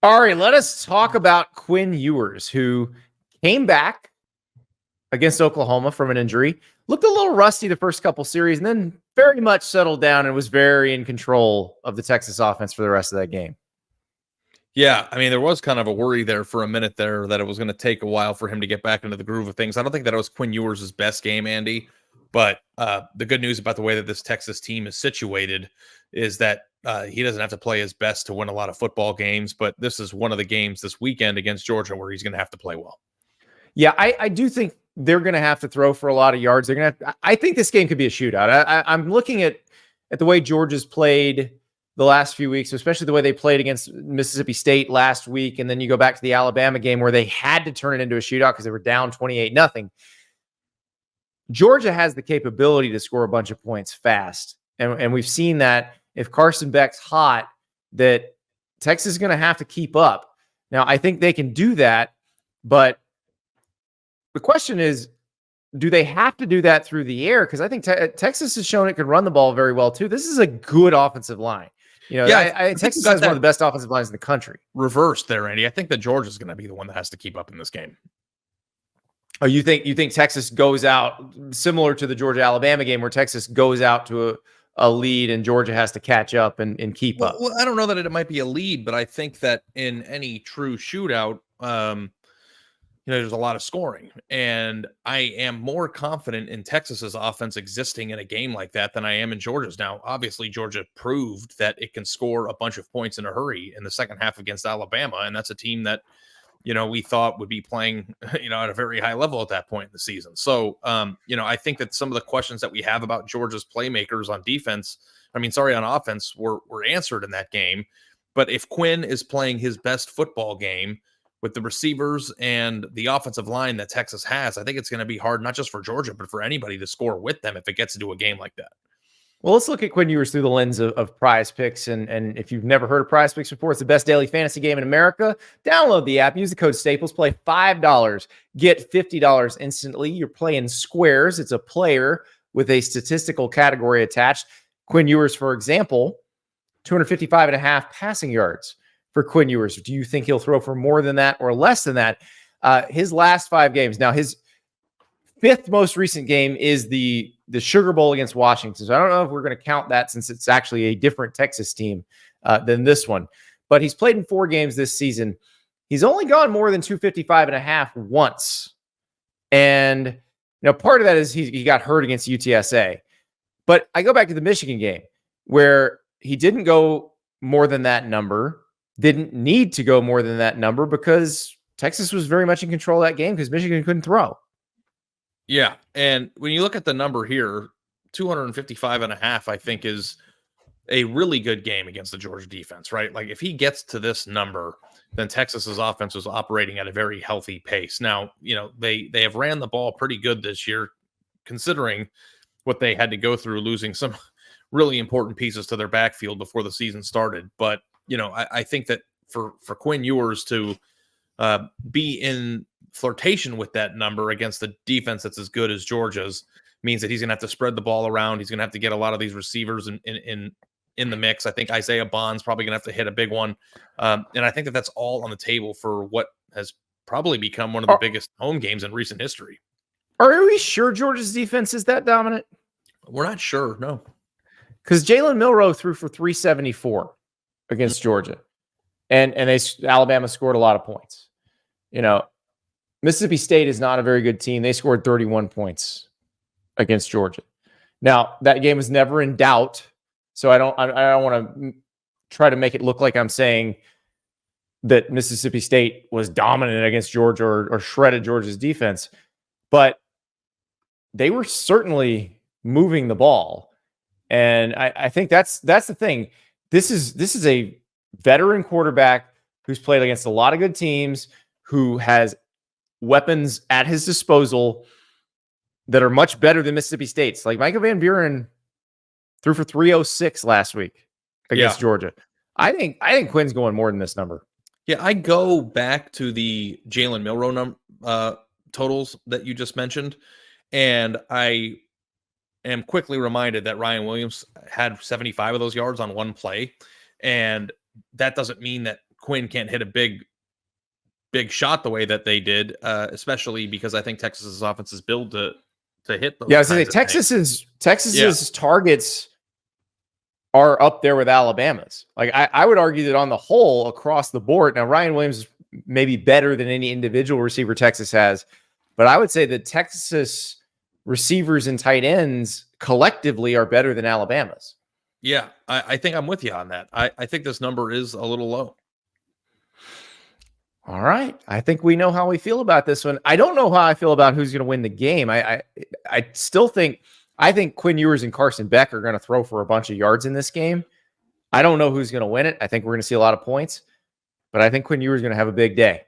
All right, let us talk about Quinn Ewers, who came back against Oklahoma from an injury, looked a little rusty the first couple series, and then very much settled down and was very in control of the Texas offense for the rest of that game. Yeah, I mean, there was kind of a worry there for a minute there that it was going to take a while for him to get back into the groove of things. I don't think that it was Quinn Ewers' best game, Andy, but the good news about the way that this Texas team is situated is that he doesn't have to play his best to win a lot of football games, but this is one of the games this weekend against Georgia where he's going to have to play well. Yeah, I do think they're going to have to throw for a lot of yards. They're going to. I think this game could be a shootout. I'm looking at the way Georgia's played the last few weeks, especially the way they played against Mississippi State last week, and then you go back to the Alabama game where they had to turn it into a shootout because they were down 28-0. Georgia has the capability to score a bunch of points fast, and we've seen that if Carson Beck's hot, that Texas is going to have to keep up. Now, I think they can do that, but the question is, do they have to do that through the air? Because I think Texas has shown it can run the ball very well, too. This is a good offensive line. You know, yeah, Texas has one of the best offensive lines in the country. Reversed there, Andy. I think that Georgia's going to be the one that has to keep up in this game. Oh, you think Texas goes out similar to the Georgia-Alabama game where Texas goes out to a lead and Georgia has to catch up and keep up? Well, I don't know that it might be a lead, but I think that in any true shootout, there's a lot of scoring, and I am more confident in Texas's offense existing in a game like that than I am in Georgia's. Now, obviously, Georgia proved that it can score a bunch of points in a hurry in the second half against Alabama, and that's a team that, we thought would be playing, at a very high level at that point in the season. So, I think that some of the questions that we have about Georgia's playmakers on on offense were answered in that game. But if Quinn is playing his best football game with the receivers and the offensive line that Texas has, I think it's going to be hard, not just for Georgia, but for anybody to score with them if it gets into a game like that. Well, let's look at Quinn Ewers through the lens of Prize Picks. And if you've never heard of Prize Picks before, it's the best daily fantasy game in America. Download the app, use the code Staples, play $5, get $50 instantly. You're playing squares. It's a player with a statistical category attached. Quinn Ewers, for example, 255.5 passing yards for Quinn Ewers. Do you think he'll throw for more than that or less than that? His last 5 games. Now, his 5th most recent game is the Sugar Bowl against Washington. So I don't know if we're going to count that since it's actually a different Texas team than this one. But he's played in 4 games this season. He's only gone more than 255.5 once. And part of that is he got hurt against UTSA. But I go back to the Michigan game where he didn't go more than that number, didn't need to go more than that number because Texas was very much in control of that game because Michigan couldn't throw. Yeah. And when you look at the number here, 255.5, I think is a really good game against the Georgia defense, right? Like if he gets to this number, then Texas's offense was operating at a very healthy pace. Now, they have ran the ball pretty good this year, considering what they had to go through, losing some really important pieces to their backfield before the season started. But, I think that for Quinn Ewers to be in flirtation with that number against the defense that's as good as Georgia's means that he's going to have to spread the ball around. He's going to have to get a lot of these receivers in the mix. I think Isaiah Bond's probably going to have to hit a big one. And I think that that's all on the table for what has probably become one of the biggest home games in recent history. Are we sure Georgia's defense is that dominant? We're not sure, no. Because Jalen Milroe threw for 374 against Georgia. And Alabama scored a lot of points. Mississippi State is not a very good team. They scored 31 points against Georgia. Now, that game was never in doubt, so I don't want to try to make it look like I'm saying that Mississippi State was dominant against Georgia or shredded Georgia's defense, but they were certainly moving the ball. And I think that's the thing. This is a veteran quarterback who's played against a lot of good teams, who has weapons at his disposal that are much better than Mississippi State's. Like Michael Van Buren threw for 306 last week against Georgia. I think Quinn's going more than this number. Yeah, I go back to the Jalen Milroe totals that you just mentioned, and I am quickly reminded that Ryan Williams had 75 of those yards on one play, and that doesn't mean that Quinn can't hit a big shot the way that they did, especially because I think Texas's offense is built to hit those. Yeah, I was going to say Texas's targets are up there with Alabama's. Like I would argue that on the whole, across the board, now Ryan Williams is maybe better than any individual receiver Texas has, but I would say that Texas receivers and tight ends collectively are better than Alabama's. Yeah, I think I'm with you on that. I think this number is a little low. All right. I think we know how we feel about this one. I don't know how I feel about who's going to win the game. I still think Quinn Ewers and Carson Beck are going to throw for a bunch of yards in this game. I don't know who's going to win it. I think we're going to see a lot of points, but I think Quinn Ewers is going to have a big day.